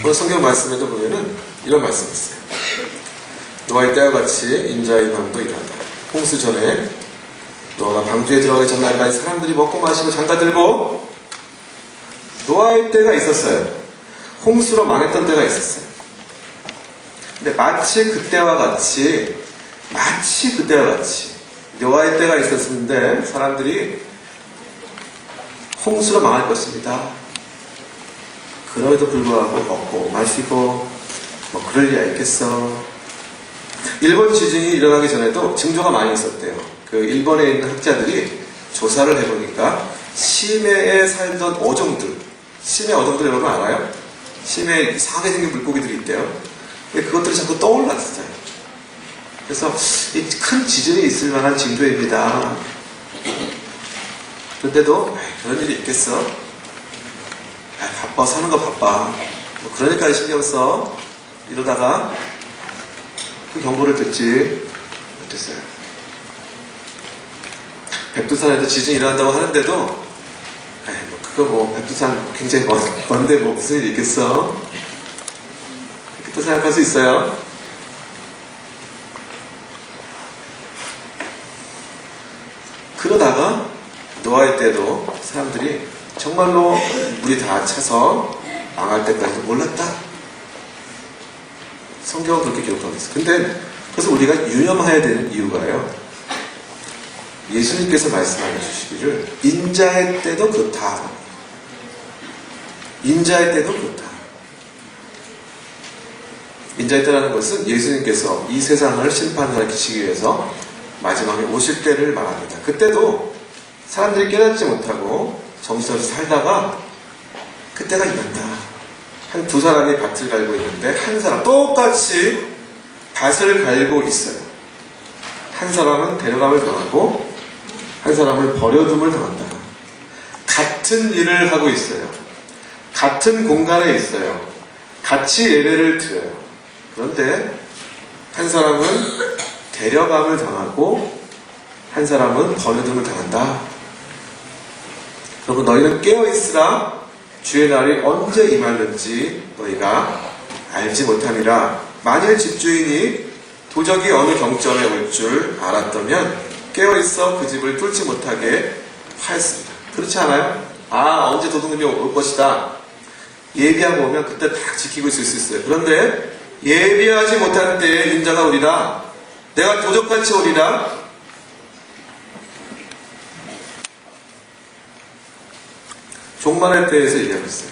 오늘 성경 말씀에도 보면은 이런 말씀이 있어요. 노아의 때와 같이 인자의 밤도 일어난다. 홍수 전에 노아가 방주에 들어가기 전날까지 사람들이 먹고 마시고 장가들고 노아의 때가 있었어요. 홍수로 망했던 때가 있었어요. 근데 마치 그때와 같이 노아의 때가 있었는데 사람들이 홍수로 망할 것입니다. 그럼에도 불구하고 먹고 마시고 뭐 그럴 리가 있겠어. 일본 지진이 일어나기 전에도 징조가 많이 있었대요. 그 일본에 있는 학자들이 조사를 해보니까 심해에 살던 어종들, 심해 어종들 여러분 알아요? 심해에 이상하게 생긴 물고기들이 있대요. 그것들이 자꾸 떠올랐어요. 그래서 이 큰 지진이 있을 만한 징조입니다. 그런데도 그런 일이 있겠어? 바빠, 사는 거 바빠. 뭐 그러니까 신경 써. 이러다가 그 경고를 듣지 못했어요. 백두산에도 지진이 일어난다고 하는데도 백두산 굉장히 먼데 뭐 무슨 일이 있겠어? 그렇게 생각할 수 있어요. 그러다가 노아의 때도 사람들이 정말로 물이 다 차서 망할 때까지도 몰랐다. 성경은 그렇게 기록하고 있어요. 근데 그래서 우리가 유념해야 되는 이유가요. 예수님께서 말씀하여 주시기를 인자의 때도 그렇다. 인자의 때도 그렇다. 인자의 때라는 것은 예수님께서 이 세상을 심판하러 끼치기 위해서 마지막에 오실 때를 말합니다. 그때도 사람들이 깨닫지 못하고 정신없이 살다가 그때가 임한다. 한 두 사람이 밭을 갈고 있는데 한 사람 똑같이 밭을 갈고 있어요. 한 사람은 데려감을 당하고 한 사람은 버려둠을 당한다. 같은 일을 하고 있어요. 같은 공간에 있어요. 같이 예배를 드려요. 그런데 한 사람은 데려감을 당하고 한 사람은 버려둠을 당한다. 그리고 너희는 깨어있으라. 주의 날이 언제 임하는지 너희가 알지 못함이라. 만일 집주인이 도적이 어느 경점에 올 줄 알았다면 깨어있어 그 집을 뚫지 못하게 하였습니다. 그렇지 않아요? 언제 도둑놈이 올 것이다. 예비하고 오면 그때 딱 지키고 있을 수 있어요. 그런데 예비하지 못한 때에 인자가 오리라. 내가 도적같이 오리라. 종말의 때에서 얘기하고 있어요.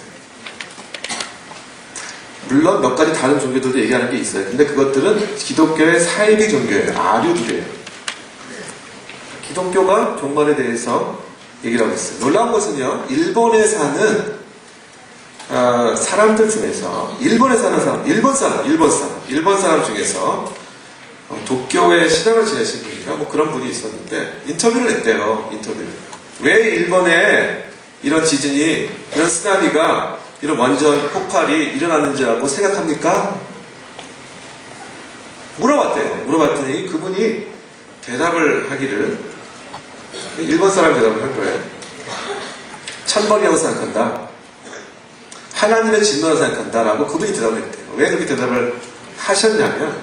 물론 몇 가지 다른 종교들도 얘기하는 게 있어요. 근데 그것들은 기독교의 사이비 종교예요. 아류들이에요. 기독교가 종말에 대해서 얘기를 하고 있어요. 놀라운 것은요, 일본에 사는 사람들 중에서 일본 사람 중에서 도쿄에 신앙을 지내신 분이가 뭐 그런 분이 있었는데 인터뷰를 했대요. 왜 일본에 이런 지진이, 이런 쓰나미가, 이런 원전 폭발이 일어났는지라고 생각합니까? 물어봤대요. 물어봤더니 그분이 대답을 하기를, 일본 사람이 대답을 한 거예요. 천벌이라고 생각한다. 하나님의 진노라고 생각한다. 라고 그분이 대답을 했대요. 왜 그렇게 대답을 하셨냐면,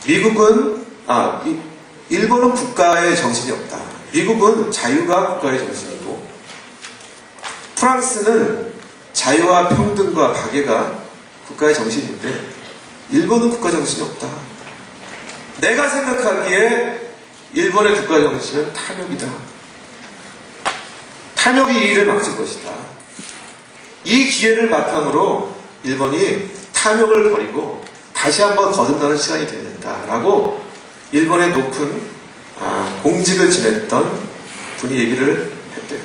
일본은 국가의 정신이 없다. 미국은 자유가 국가의 정신이고, 프랑스는 자유와 평등과 박애가 국가의 정신인데, 일본은 국가 정신이 없다. 내가 생각하기에 일본의 국가 정신은 탐욕이다. 탐욕이 이 일을 막을 것이다. 이 기회를 바탕으로 일본이 탐욕을 버리고 다시 한번 거듭나는 시간이 되야 된다라고 일본의 높은 공직을 지냈던 분이 얘기를 했대요.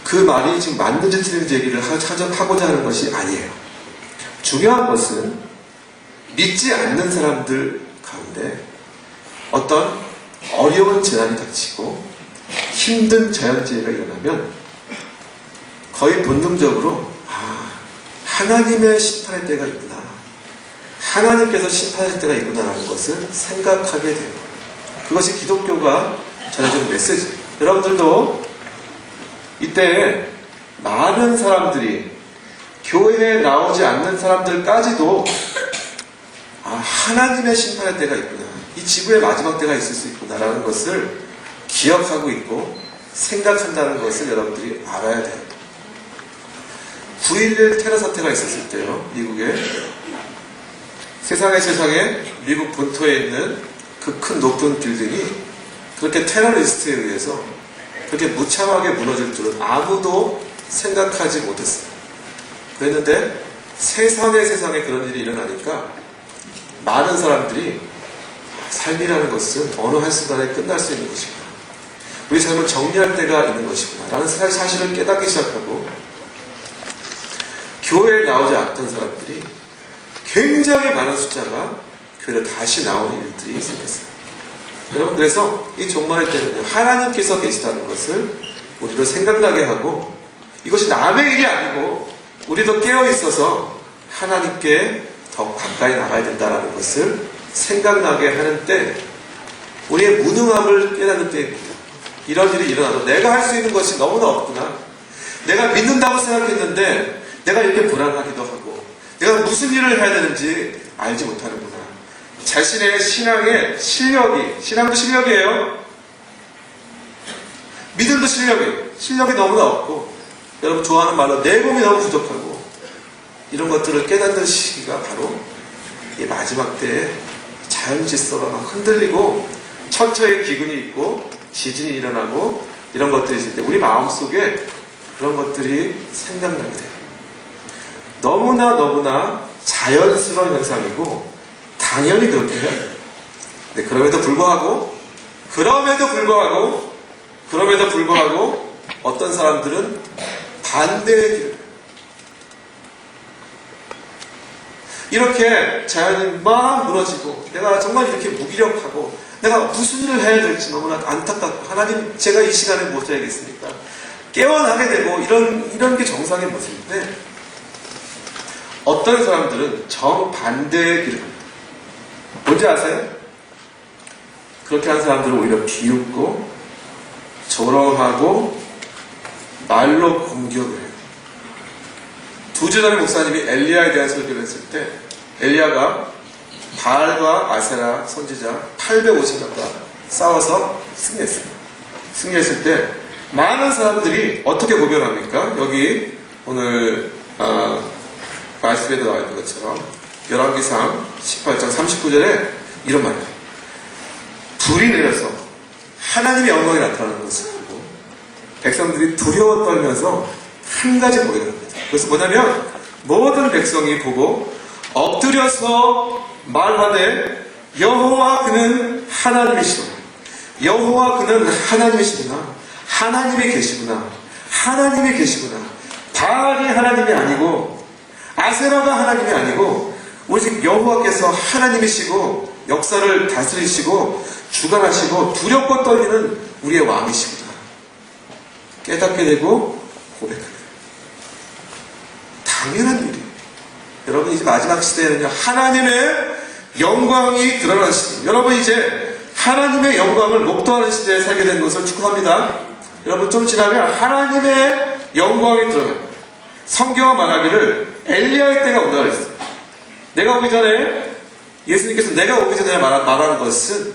그 말이 지금 맞는지 틀린지 얘기를 하고자 하는 것이 아니에요. 중요한 것은 믿지 않는 사람들 가운데 어떤 어려운 재난이 닥치고 힘든 자연재해가 일어나면 거의 본능적으로 하나님의 심판의 때가 있구나, 하나님께서 심판하실 때가 있구나라는 것을 생각하게 돼요. 그것이 기독교가 전해주는 메시지예요. 여러분들도 이때 많은 사람들이 교회에 나오지 않는 사람들까지도 하나님의 심판의 때가 있구나, 이 지구의 마지막 때가 있을 수 있구나라는 것을 기억하고 있고 생각한다는 것을 여러분들이 알아야 돼요. 9.11 테러 사태가 있었을 때요, 미국에 세상에 미국 본토에 있는 그 큰 높은 빌딩이 그렇게 테러리스트에 의해서 그렇게 무참하게 무너질 줄은 아무도 생각하지 못했어요. 그랬는데 세상에 그런 일이 일어나니까 많은 사람들이 삶이라는 것은 어느 한순간에 끝날 수 있는 것이구나, 우리 삶을 정리할 때가 있는 것이구나 라는 사실을 깨닫기 시작하고, 교회에 나오지 않던 사람들이 굉장히 많은 숫자가 교회로 다시 나오는 일들이 생겼어요. 여러분, 그래서 이 종말의 때는 하나님께서 계시다는 것을 우리도 생각나게 하고, 이것이 남의 일이 아니고 우리도 깨어있어서 하나님께 더 가까이 나가야 된다는 것을 생각나게 하는 때, 우리의 무능함을 깨닫는 때입니다. 이런 일이 일어나도 내가 할 수 있는 것이 너무나 없구나, 내가 믿는다고 생각했는데 내가 이렇게 불안하기도 하고 내가 무슨 일을 해야 되는지 알지 못하는구나, 자신의 신앙의 실력이, 신앙도 실력이에요, 믿음도 실력이에요, 실력이 너무나 없고, 여러분 좋아하는 말로 내공이 너무 부족하고, 이런 것들을 깨닫는 시기가 바로 이 마지막 때에 자연 질서가 막 흔들리고 천처의 기근이 있고 지진이 일어나고 이런 것들이 있을 때 우리 마음속에 그런 것들이 생각나게 돼요. 너무나 자연스러운 현상이고 당연히 그렇게 해야 돼요. 근데 그럼에도 불구하고 어떤 사람들은 반대의 길을, 이렇게 자연이 막 무너지고 내가 정말 이렇게 무기력하고 내가 무슨 일을 해야 될지 너무나 안타깝고, 하나님 제가 이 시간에 못 해야겠습니까, 깨어나게 되고 이런 게 정상의 모습인데, 어떤 사람들은 정반대의 길을 갑니다. 뭔지 아세요? 그렇게 한 사람들은 오히려 비웃고 조롱하고 말로 공격을 해요. 2주 전에 목사님이 엘리야에 대한 설교를 했을 때, 엘리야가 바알과 아세라 선지자 850명과 싸워서 승리했어요. 승리했을 때 많은 사람들이 어떻게 고변합니까? 여기 오늘 말씀에도 나와 있는 것처럼 열왕기상 18장 39절에 이런 말이에요. 불이 내려서 하나님의 영광이 나타나는 것을 보고 백성들이 두려워 떨면서 한 가지 보게 됩니다. 그래서 뭐냐면 모든 백성이 보고 엎드려서 말하되 여호와 그는 하나님이시구나, 여호와 그는 하나님이시구나, 하나님이 계시구나, 하나님이 계시구나. 바알이 하나님이 아니고 아세라가 하나님이 아니고 오직 여호와께서 하나님이시고 역사를 다스리시고 주관하시고 두렵고 떨리는 우리의 왕이시구나 깨닫게 되고 고백하게 돼요. 당연한 일이에요. 여러분, 이제 마지막 시대에는요, 하나님의 영광이 드러나는 시대. 여러분, 이제 하나님의 영광을 목도하는 시대에 살게 된 것을 축하합니다. 여러분, 좀 지나면 하나님의 영광이 드러납니다. 성경은 말하기를 엘리야의 때가 온다고 했어요. 내가 오기 전에, 예수님께서 내가 오기 전에 말하는 것은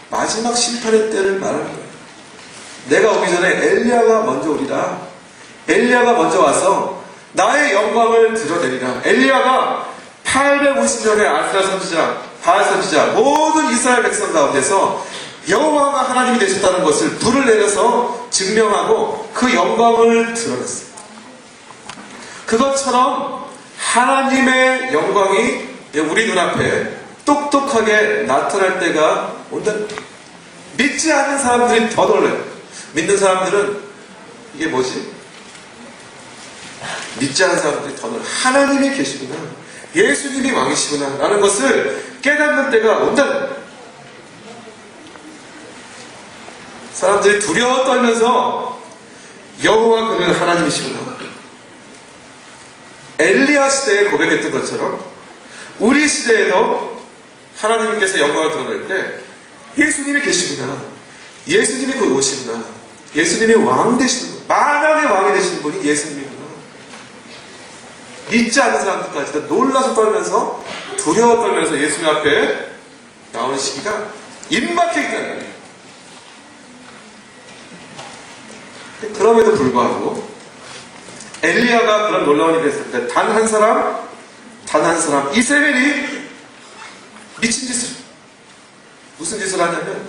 마지막 심판의 때를 말하는 거예요. 내가 오기 전에 엘리야가 먼저 오리라. 엘리야가 먼저 와서 나의 영광을 드러내리라. 엘리야가 850년의 아스라 선지자, 바알 선지자, 모든 이스라엘 백성 가운데서 여호와가 하나님이 되셨다는 것을 불을 내려서 증명하고 그 영광을 드러냈어요. 그것처럼 하나님의 영광이 우리 눈앞에 똑똑하게 나타날 때가 온다. 믿지 않는 사람들이 더 놀라요. 믿는 사람들은 이게 뭐지? 믿지 않는 사람들이 더 놀라요. 하나님이 계시구나, 예수님이 왕이시구나 라는 것을 깨닫는 때가 온다. 사람들이 두려워 떨면서 여호와 그는 하나님이시구나, 엘리야 시대에 고백했던 것처럼 우리 시대에도 하나님께서 영광을 드러낼 때 예수님이 계시구나, 예수님이 곧 오시구나, 예수님이 왕 되시는 분, 만왕의 왕이 되시는 분이 예수님이구나. 믿지 않는 사람들까지도 놀라서 떨면서 두려워 떨면서 예수님 앞에 나오는 시기가 임박해 있다는 거예요. 그럼에도 불구하고 엘리야가 그런 놀라운 일을 했을 때 단 한 사람 이세벨이 미친 짓을 무슨 짓을 하냐면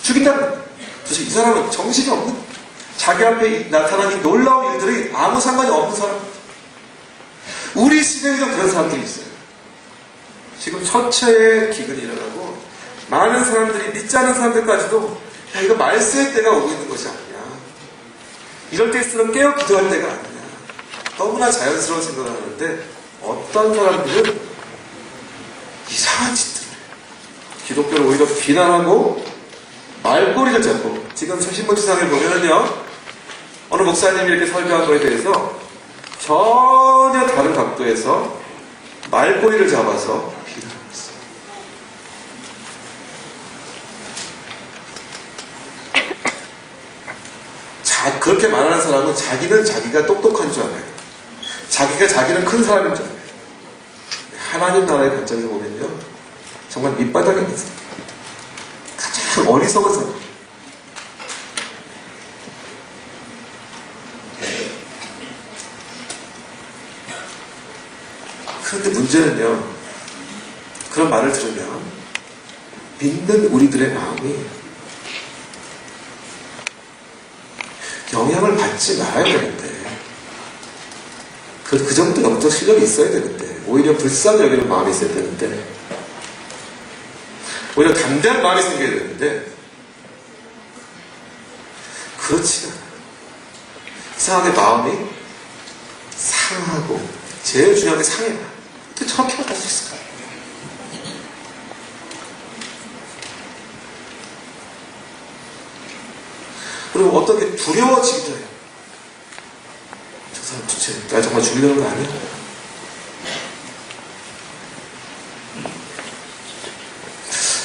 죽인다는 거예요. 도대체 이 사람은 정신이 없는, 자기 앞에 나타난 이 놀라운 일들이 아무 상관이 없는 사람. 우리 시대에도 그런 사람들이 있어요. 지금 처처의 기근이 일어나고 많은 사람들이 믿지 않는 사람들까지도 야, 이거 말세의 때가 오고 있는 것이 아니냐, 이럴 때일수록 깨어 기도할 때가 아니냐, 너무나 자연스러운 생각을 하는데 어떤 사람들은 이상한 짓들을, 기독교를 오히려 비난하고 말꼬리를 잡고, 지금 신문지상을 보면은요, 어느 목사님이 이렇게 설교한 거에 대해서 전혀 다른 각도에서 말꼬리를 잡아서 비난하고 있어요. 그렇게 말하는 사람은 자기는 자기가 똑똑한 줄 알아요. 자기는 큰 사람인 줄 알아요. 하나님 나라의 관점에서 보면요, 정말 밑바닥에 있는 사람, 가장 어리석은 사람. 그런데 문제는요, 그런 말을 들으면 믿는 우리들의 마음이 영향을 받지 말아야 되는데, 그 정도 영적 실력이 있어야 되는데, 오히려 불쌍히 여기는 마음이 있어야 되는데, 오히려 담대한 마음이 생겨야 되는데, 그렇지 않아요. 이상하게 마음이 상하고, 제일 중요한 게 상해요. 어떻게 저렇게 할 수 있을까요? 그리고 어떻게 두려워지기도 해요. 저 사람 도대체 나 정말 죽이려는 거 아니야?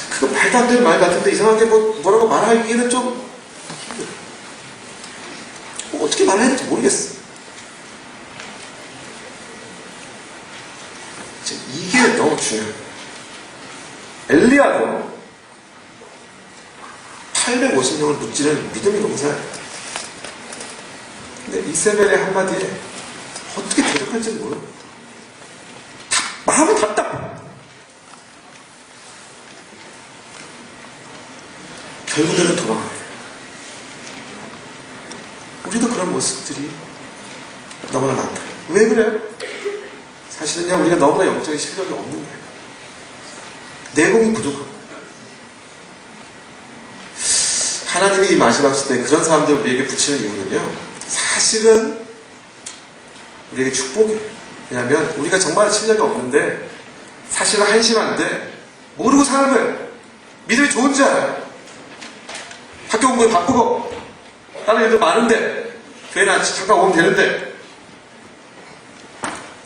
그거 말도 안 되는 말 같은데 이상하게 뭐라고 말하기는 좀 힘들어요. 어떻게 말해야 될지 모르겠어. 이게 너무 중요해요. 엘리야도 850명을 무찌르는 믿음의 농사예요. 근데 이세벨의 한마디에 어떻게 대적할지 모르고 마음이 답답해. 결국에는 도망가요. 우리도 그런 모습들이 너무나 많다. 왜 그래요? 사실은요, 우리가 너무나 영적인 실력이 없는 거예요. 내공이 부족한 거예요. 하나님이 이 마지막 시대에 그런 사람들을 우리에게 붙이는 이유는요, 사실은 우리에게 축복이에요. 왜냐하면 우리가 정말 실력이 없는데 사실은 한심한데 모르고 사는 거예요. 믿음이 좋은 줄 알아요. 학교 공부에 바쁘고 다른 일도 많은데 교회는 잠깐 오면 되는데,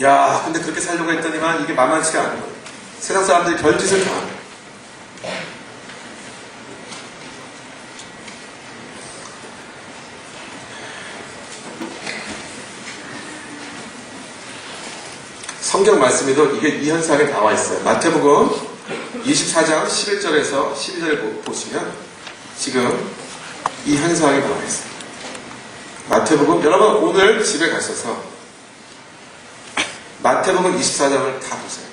야, 근데 그렇게 살려고 했더니만 이게 만만치가 않은 거예요. 세상 사람들이 별짓을 다 하는 거예요. 성경 말씀에도 이 현상이 나와 있어요. 마태복음 24장 11절에서 12절을 보시면 지금 이 현상이 나와 있어요. 마태복음, 여러분 오늘 집에 가셔서 마태복음 24장을 다 보세요.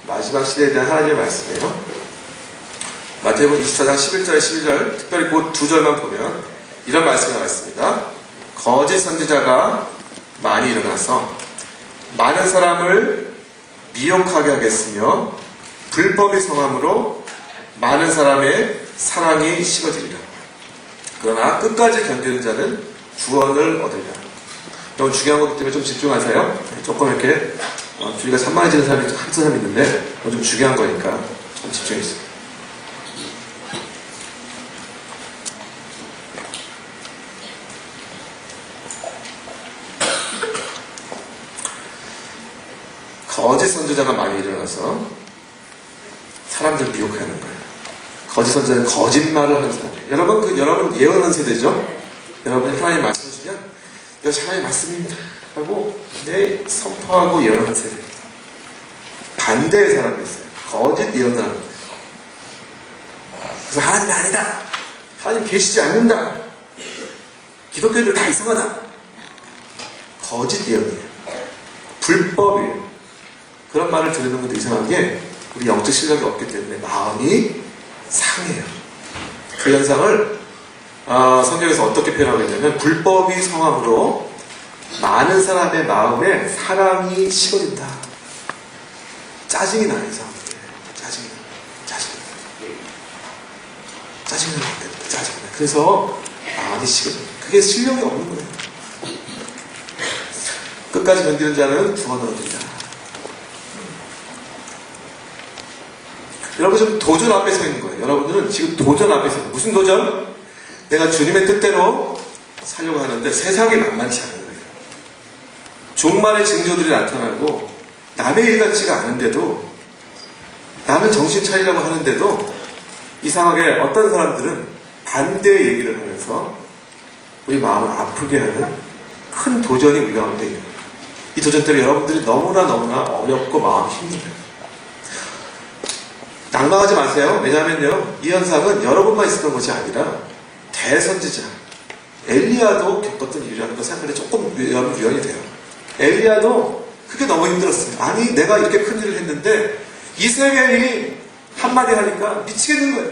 마지막 시대에 대한 하나님의 말씀이에요. 마태복음 24장 11절에 12절, 특별히 그 두 절만 보면 이런 말씀이 나와 있습니다. 거짓 선지자가 많이 일어나서 많은 사람을 미혹하게 하겠으며 불법의 성함으로 많은 사람의 사랑이 식어지리라. 그러나 끝까지 견디는 자는 구원을 얻으리라. 너무 중요한 것들 때문에 좀 집중하세요. 조금 이렇게 주의가 산만해지는 사람이 한 사람 있는데 좀 중요한 거니까 좀 집중해주세요. 거짓 선지자가 많이 일어나서 사람들 미혹하는 거예요. 거짓 선지자는 거짓말을 하는 사람이에요. 여러분 예언하는 세대죠? 여러분이 하나님 말씀 주시면 이것이 하나님 말씀입니다. 하고 네 선포하고 예언한 세대. 반대의 사람이 있어요. 거짓 예언하는. 그래서 하나님이 아니다. 하나님 계시지 않는다. 기독교인들 다 이상하다. 거짓 예언이에요. 불법이에요. 그런 말을 들으는 것도 이상한 게 우리 영적 실력이 없기 때문에 마음이 상해요. 그 현상을 성경에서 어떻게 표현하고 있냐면 불법이 성함으로 많은 사람의 마음에 사랑이 식어진다. 짜증이 나요. 이상하게. 짜증이 나요. 짜증이 나요. 그래서 많이 식어져요. 그게 실력이 없는 거예요. 끝까지 견디는 자는 구원을 얻는다. 여러분 지금 도전 앞에 서 있는 거예요. 여러분들은 지금 도전 앞에 서 있는 거예요. 무슨 도전? 내가 주님의 뜻대로 살려고 하는데 세상이 만만치 않은 거예요. 종말의 징조들이 나타나고 남의 일 같지가 않은데도 나는 정신 차리려고 하는데도 이상하게 어떤 사람들은 반대의 얘기를 하면서 우리 마음을 아프게 하는 큰 도전이 우리 가운데 있는 거예요. 이 도전 때문에 여러분들이 너무나 어렵고 마음이 힘들어요. 낭망하지 마세요. 왜냐하면요, 이 현상은 여러분만 있었던 것이 아니라 대선지자 엘리야도 겪었던 일이라는 거 생각하는데 조금 유연이 돼요. 엘리야도 그게 너무 힘들었어요. 아니 내가 이렇게 큰 일을 했는데 이세벨이 한마디 하니까 미치겠는 거예요.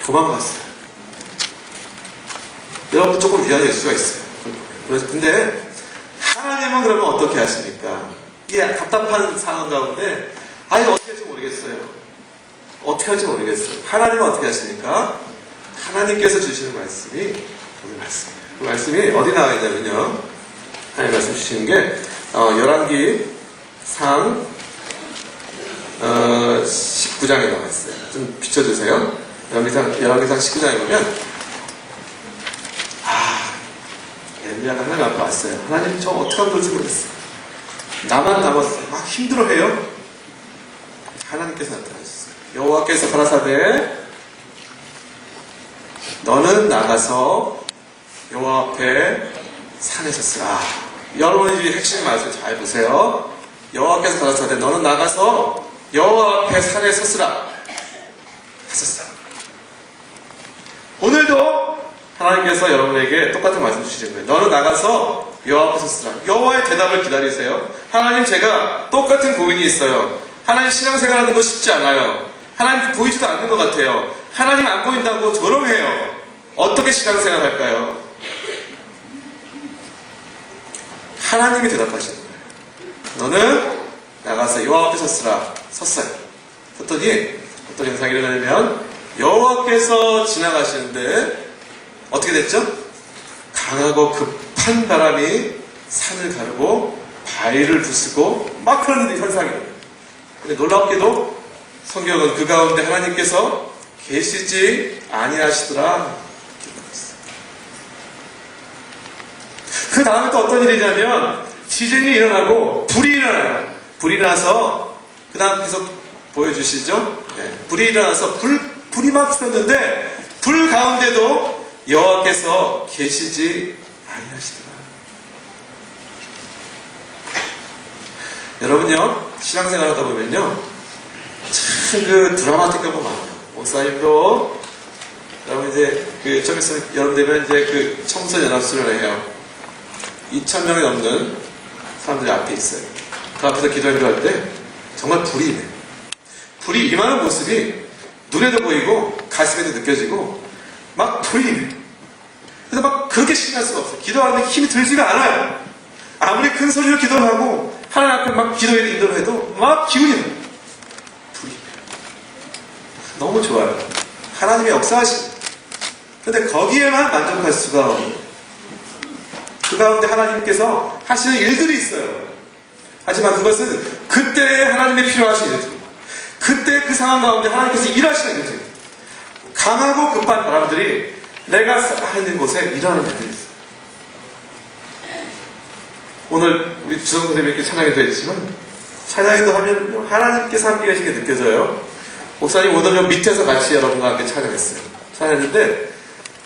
도망갔어요. 여러분도 조금 유연이 될 수가 있어요. 그래서 근데 하나님은 그러면 어떻게 하십니까? 이게 답답한 상황 가운데 아니 어떻게 할지 모르겠어요. 어떻게 할지 모르겠어요. 하나님은 어떻게 하십니까? 하나님께서 주시는 말씀이 오늘 말씀이에요. 그 말씀이 어디 나와 있냐면요, 하나님 말씀 주시는 게 열왕기 상 19장에 나와 있어요. 좀 비춰주세요. 열왕기상 19장에 보면 엘리야가 하나님 앞에 왔어요. 하나님 저 어떻게 하면 될지 모르겠어요. 나만 남았어요. 막 힘들어해요. 하나님께서 나타나셨어요. 여호와께서 가라사대 너는 나가서 여호와 앞에 산에 섰으라. 여러분이 핵심 말씀 잘 보세요. 여호와께서 가라사대 너는 나가서 여호와 앞에 산에 섰으라 하셨어요. 오늘도 하나님께서 여러분에게 똑같은 말씀 주시는 거예요. 너는 나가서 여호와 앞에 섰으라. 여호와의 대답을 기다리세요. 하나님 제가 똑같은 고민이 있어요. 하나님 신앙생활하는 거 쉽지 않아요. 하나님 보이지도 않는 것 같아요. 하나님 안 보인다고 조롱해요. 어떻게 신앙생활 할까요? 하나님이 대답하시는 거예요. 너는 나가서 여호와 앞에 섰으라. 섰어요. 섰더니 어떤 현상이 일어나냐면 여호와께서 지나가시는데 어떻게 됐죠? 강하고 급한 바람이 산을 가르고 바위를 부수고 막 그런 현상이에요. 근데 놀랍게도 성경은 그 가운데 하나님께서 계시지 아니하시더라. 그 다음에 또 어떤 일이 있냐면 지진이 일어나고 불이 일어나요. 불이 나서 그 다음 계속 보여주시죠. 네. 불이 일어나서 불이 막 폈는데 불 가운데도 여호와께서 계시지 아니하시더라. 여러분요, 신앙생활 하다 보면요, 참 그 드라마틱한 거 많아요. 목사님도 여러분 이제 좀 있으면 여러분 되면 이제 그 청소년합수련을 해요. 2,000명이 넘는 사람들이 앞에 있어요. 그 앞에서 기도를 할 때 정말 불이 임해요. 불이 임하는 모습이 눈에도 보이고 가슴에도 느껴지고 막 불이 임해요. 그래서 막 그렇게 신뢰할 수가 없어요. 기도하는데 힘이 들지가 않아요. 아무리 큰 소리로 기도를 하고 하나님 앞에 막 기도에 인도를 해도 막 기운이 나요. 불이 임해요. 너무 좋아요. 하나님의 역사하시죠. 그런데 거기에만 만족할 수가 없는, 그 가운데 하나님께서 하시는 일들이 있어요. 하지만 그것은 그때 하나님의 필요하신 일들, 그때 그 상황 가운데 하나님께서 일하시는 일들, 강하고 급한 바람들이 내가 있는 곳에 일하는 일들이 있어요. 오늘 우리 주성 선생님께 찬양이 되어있지만 찬양도 하면 하나님께서 함께 계신 게 느껴져요. 목사님 오늘 좀 밑에서 같이 여러분과 함께 찬양했어요. 찬양했는데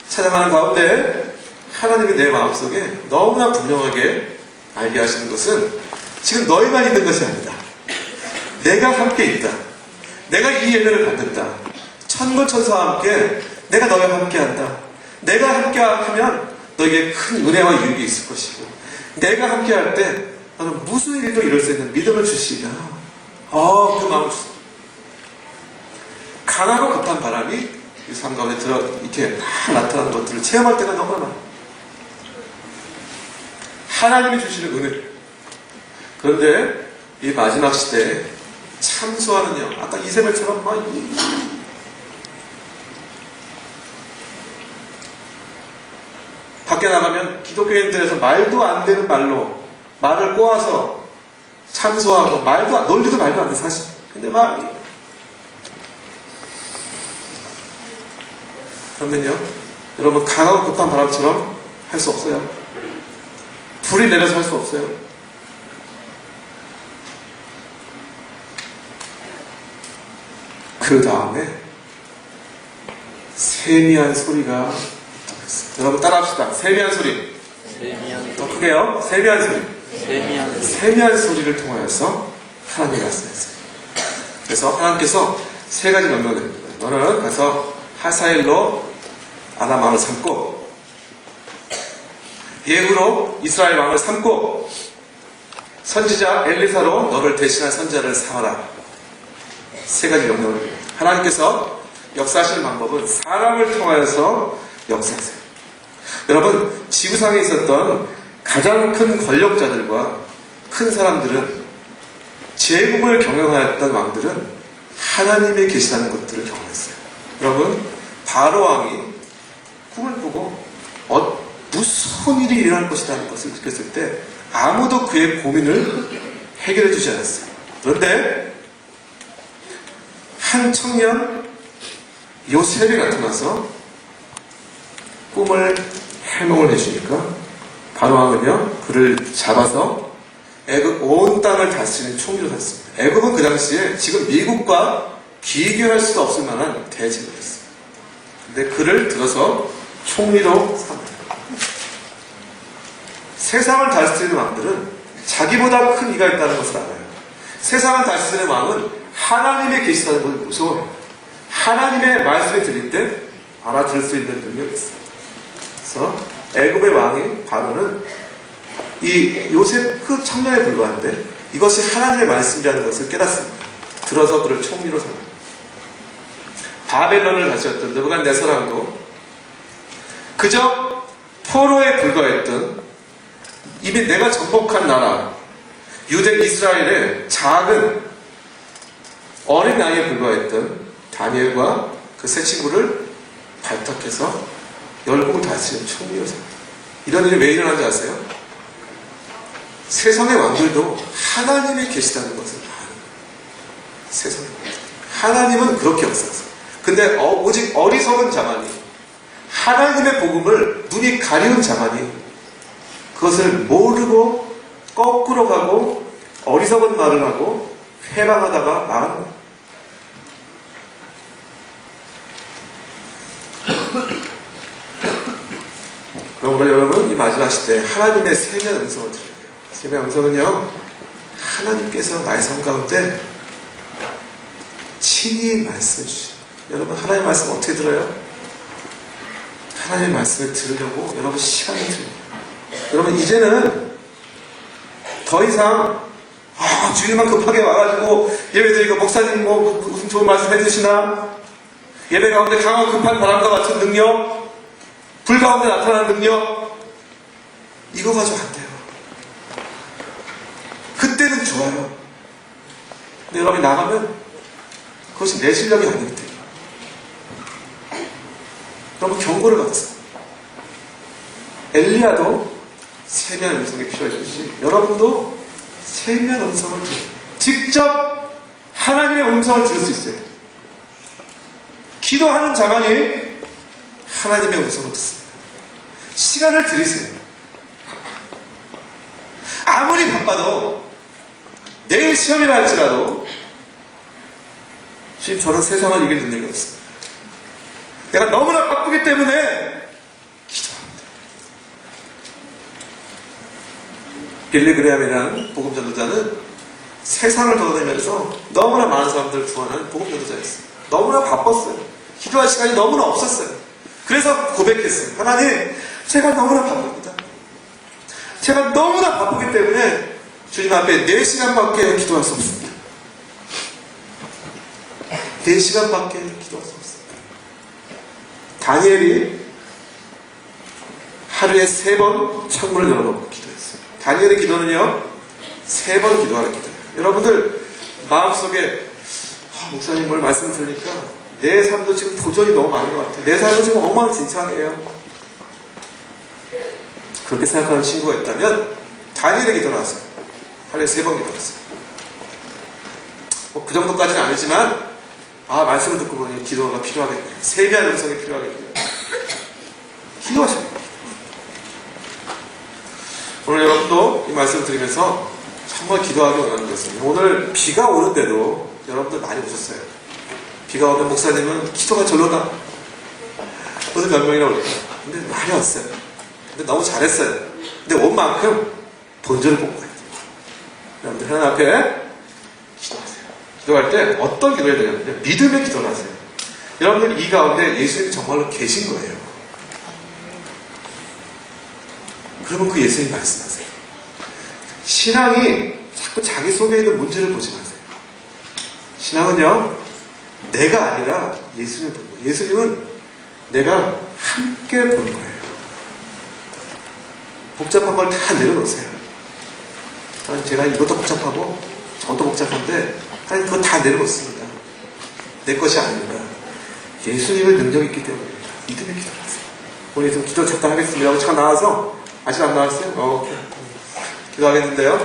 찬양하는 가운데 하나님이 내 마음속에 너무나 분명하게 알게 하시는 것은 지금 너희만 있는 것이 아니다. 내가 함께 있다. 내가 이 예배를 받는다. 천군천사와 함께 내가 너희와 함께한다. 내가 함께하면 너에게 큰 은혜와 유익이 있을 것이고, 내가 함께할 때 너는 무슨 일도 이룰 수 있는 믿음을 주시리라. 그 마음을 주세요. 강하고 급한 바람이 이 삶 가운데 이렇게 다 나타나는 것들을 체험할 때가 너무나 많아요. 하나님이 주시는 은혜. 그런데 이 마지막 시대에 참소하는요, 아까 이세벨처럼 막 밖에 나가면 기독교인들에서 말도 안 되는 말을 꼬아서 참소하고, 논리도 말도 안 돼, 사실. 근데 그러면요, 여러분, 강하고 급한 바람처럼 할 수 없어요. 불이 내려서 할 수 없어요. 그 다음에 세미한 소리가 있어요. 여러분 따라합시다. 세미한 소리. 더 크게요. 세미한 소리. 세미한 소리를 통하여서 하나님이 말씀했어요. 그래서 하나님께서 세 가지 명령을 드립니다. 너는 가서 하사엘로 아람 왕을 삼고, 예후로 이스라엘 왕을 삼고, 선지자 엘리사로 너를 대신할 선지자를 삼아라. 세 가지 명령을 드립니다. 하나님께서 역사하시는 방법은 사람을 통하여서 역사하세요. 여러분, 지구상에 있었던 가장 큰 권력자들과 큰 사람들은, 제국을 경영하였던 왕들은 하나님이 계시다는 것들을 경험했어요. 여러분, 바로 왕이 꿈을 꾸고 무서운 일이 일어날 것이라는 것을 느꼈을 때 아무도 그의 고민을 해결해 주지 않았어요. 그런데 한 청년 요셉이 나타나서 꿈을 해몽을 해주니까 바로 왕은요, 그를 잡아서 애굽 온 땅을 다스리는 총리로 샀습니다. 애굽은 그 당시에 지금 미국과 비교할 수도 없을 만한 대제국이었어요. 근데 그를 들어서 총리로 삼았다. 세상을 다스리는 왕들은 자기보다 큰 이가 있다는 것을 알아요. 세상을 다스리는 왕은 하나님의 계시다는 것을 무서워해요. 하나님의 말씀이 들릴 때 알아들을 수 있는 능력이 있어요. 그래서 애굽의 왕인 바로는 이 요셉 그 청년에 불과한데 이것이 하나님의 말씀이라는 것을 깨닫습니다. 들어서 그를 총리로 삼습니다. 바벨론을 다스렸던 느부갓네살왕도 그저 포로에 불과했던, 이미 내가 정복한 나라 유대 이스라엘의 작은 어린 나이에 불과했던 다니엘과 그 세 친구를 발탁해서 열국을 다스리는 총리로 삼습니다. 이런 일이 왜 일어난지 아세요? 세상의 왕들도 하나님이 계시다는 것을 아는 거예요. 세상의 왕들. 하나님은 그렇게 역사하세요. 근데 오직 어리석은 자만이, 하나님의 복음을 눈이 가리운 자만이 그것을 모르고 거꾸로 가고 어리석은 말을 하고 회방하다가 망하는 거예요. 그러므로 여러분, 이 마지막 시대에 하나님의 세미한 음성을 들어야 돼요. 세미한 음성은요, 하나님께서 나의 삶 가운데 친히 말씀해 주시죠. 여러분, 하나님의 말씀 어떻게 들어요? 하나님의 말씀을 들으려고 여러분 시간을 드려요. 여러분, 이제는 더 이상 주일만 급하게 와가지고 예배드리고 목사님 무슨 좋은 말씀 해주시나, 예배 가운데 강하고 급한 바람과 같은 능력, 불 가운데 나타나는 능력, 이거 가지고 안 돼요. 그때는 좋아요. 근데 여러분이 나가면 그것이 내 실력이 아니기 때문에 여러분 경고를 받았어요. 엘리야도 세미한 음성이 필요했듯이 여러분도 세미한 음성을 들어요. 직접 하나님의 음성을 들을 수 있어요. 기도하는 자만이 하나님의 음성을 듣습니다. 시간을 들이세요. 아무리 바빠도 내일 시험이라 할지라도 지금 저는 세상을 이길 능력이 없습니다. 내가 너무나 바쁘기 때문에 기도합니다. 빌리그램이라는 복음 전도자는 세상을 돌아다니면서 너무나 많은 사람들을 구원하는 복음 전도자였어요. 너무나 바빴어요. 기도할 시간이 너무나 없었어요. 그래서 고백했어요. 하나님, 제가 너무나 바쁩니다. 제가 너무나 바쁘기 때문에 주님 앞에 4시간밖에 기도할 수 없습니다. 4시간밖에 기도할 수 없습니다. 다니엘이 하루에 3번 창문을 열어놓고 기도했어요. 다니엘의 기도는요, 3번 기도하는 기도예요. 여러분들 마음속에 목사님 뭘 말씀 들으니까 내 삶도 지금 도전이 너무 많은 것 같아요. 내 삶도 지금 엉망진창이에요. 그렇게 생각하는 친구가 있다면 다니엘의 기도를 하세요. 하루에 3번 기도했어요. 그 정도까지는 아니지만 말씀을 듣고 보니 기도가 필요하겠네요. 세미한 음성이 필요하겠네요. 기도하셔야 돼요. 오늘 여러분도 이 말씀을 들으면서 정말 기도하기 원하는 것은, 오늘 비가 오는데도 여러분들 많이 오셨어요. 비가 오면 목사님은 기도가 절로다. 무슨 몇 명이나 올까? 근데 많이 왔어요. 근데 너무 잘했어요. 근데 온 만큼 본전을 뽑고 가야 돼요. 여러분들 하나님 앞에 기도하세요. 기도할 때 어떤 기도해야 되냐면 믿음의 기도를 하세요. 여러분들 이 가운데 예수님이 정말로 계신 거예요. 그러면 그 예수님 말씀하세요. 신앙이 자꾸 자기 속에 있는 문제를 보지 마세요. 신앙은요, 내가 아니라 예수님을 보는 거예요. 예수님은 내가 함께 보는 거예요. 복잡한 걸 다 내려놓으세요. 제가 이것도 복잡하고 저것도 복잡한데 하나님 그거 다 내려놓습니다. 내 것이 아닙니다. 예수님의 능력이 있기 때문입니다. 믿음의 기도를 하세요. 오늘 좀 기도 잠깐 하겠습니다. 잠깐 나와서, 아직 안 나왔어요? 오케이. 기도하겠는데요.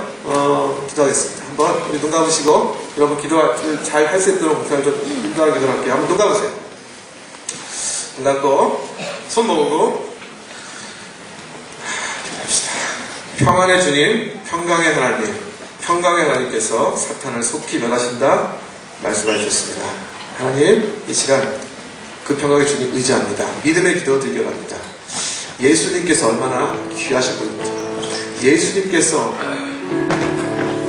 기도하겠습니다. 한번 우리 눈 감으시고 여러분 기도 잘 할 수 있도록 목사님 좀 인도하게 기도를 할게요. 한번 눈 감으세요. 눈 감고 손 모으고 기도합시다. 평안의 주님, 평강의 하나님, 평강의 하나님께서 사탄을 속히 멸하신다 말씀해 주셨습니다. 하나님, 이 시간 그 평강의 주님 의지합니다. 믿음의 기도 드리려 합니다. 예수님께서 얼마나 귀하신 분입니다. 예수님께서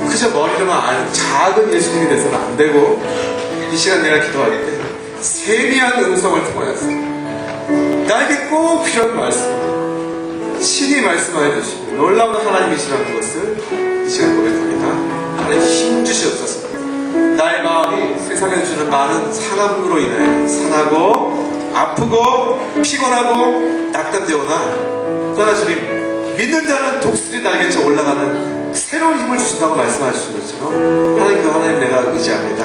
그저 머리로만 아는 작은 예수님이 돼서는 안 되고, 이 시간 내가 기도할 때 세미한 음성을 통하여서 나에게 꼭 필요한 말씀, 신이 말씀하여 주시고 놀라운 하나님이시라는 것을 이 시간 고백합니다. 하나님 힘 주시옵소서. 나의 마음이 세상에 주는 많은 상함으로 인해 상하고 아프고 피곤하고 낙담되오나, 그러나 주님, 믿는 자는 독수리 날개처럼 올라가는 새로운 힘을 주신다고 말씀하시는 것처럼 하나님, 그 하나님 내가 의지합니다.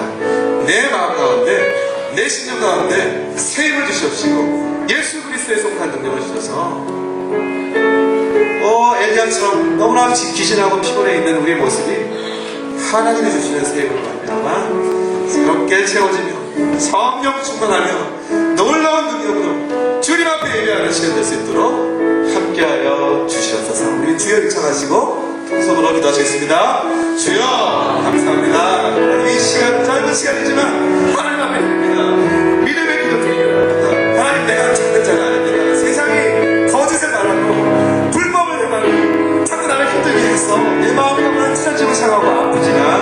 내 마음 가운데, 내 심령 가운데 새 힘을 주시옵시고 예수 그리스도의 속한 능력을 주셔서 엘리야처럼 너무나 기신하고 피곤해 있는 우리의 모습이 하나님이 주시는 새 힘을 말미암아 새롭게 채워지며 성령 충만하며 놀라운 능력으로 주님 앞에 예배하는 시간 될 수 있도록 함께하여 주시옵소서. 우리 주여 일창하시고 통성으로 기도하시겠습니다. 주여 감사합니다. 이 시간 짧은 시간이지만 하나님 앞에 드립니다. 믿음의 기도 드리겠습니다. 하나님, 내가 찾는 자가 아닙니다. 세상이 거짓을 말하고 불법을 행하고 자꾸 나를 힘들게 해서 내 마음이 너무나 찢어지고 상하고 아프지만,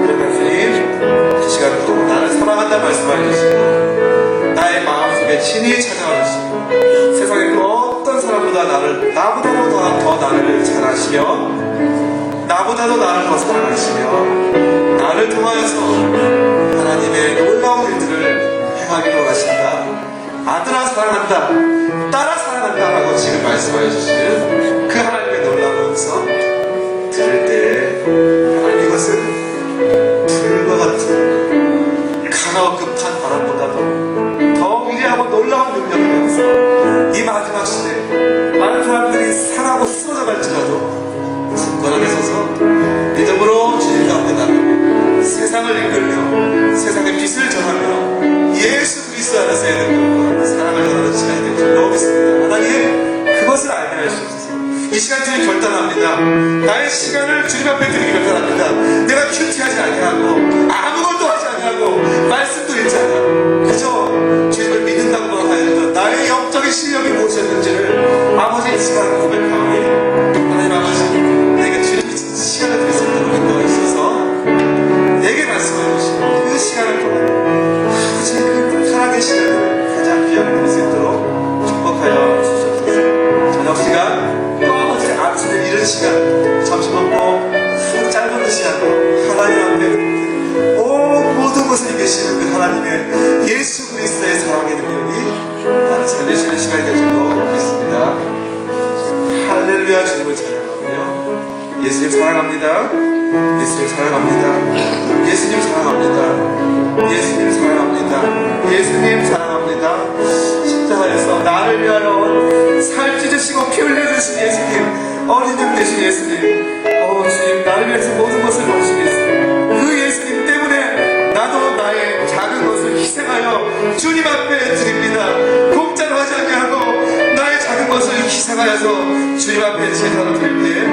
그러나 주님, 이 시간도 나를 사랑한다 말씀해 주시고 나의 마음속에 친히 찾아와주시고 세상에 그 어떤 사람보다 나보다도 더 나를 잘 아시며 나보다도 나를 더 사랑하시며 나를 통하여서 하나님의 놀라운 일들을 행하기로 원하신다. 아들아 사랑한다, 딸아 사랑한다 라고 지금 말씀하여 주시는 그 하나님의 놀라운 음성 들을 때, 하나님, 이것은 불과 같은 가나워 급한 바람보다도 더 위대하고 놀라운 능력을 내어서 이 마지막 시대에 많은 사람들이 상하고 쓰러져 갈지라도 굳건하게 서서 믿음으로 주님 가운데 나가며 세상을 이끌며 세상의 빛을 전하며 예수 그리스도 안에서의 능력과 사랑을 전하는 시간이 되길 줄로 믿습니다. 하나님, 그것을 알게 하시옵소서. 이 시간 주님 결단합니다. 나의 시간을 주님 앞에 드리기 결단합니다. 내가 큐티하지 아니하고 아무것도 하지 아니하고 말씀도 읽지 아니하고 그저 주님을 믿는다고만 하여도 나의 영적인 실력이 무엇이었는지를 아버지 이 시간 고백하오니, 하나님 아버지, 드리시는 시간이 될 줄로 믿습니다. 할렐루야. 주님을 찬양하고요. 예수님 사랑합니다. 예수님 사랑합니다. 예수님 사랑합니다. 예수님 사랑합니다. 예수님 사랑합니다. 십자가에서 나를 위하여 살 찢으시고 피 흘려주신 예수님, 어린 양 되신 예수님, 주님 나를 위해서 모든 것을 거시겠습니다. 그 예수님 때문에 나도 나의 작은 것을 희생하여 주님 앞에 드립니다. 공짜로 하지 아니하고 나의 작은 것을 희생하여서 주님 앞에 제사로 드릴 때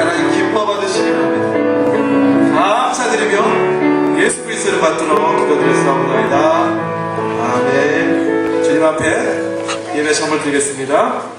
하나님 기뻐 받으시기 바랍니다. 감사드리며 예수 그리스도를 받들어 기도드렸사옵나이다. 아멘. 주님 앞에 예배 선물 드리겠습니다.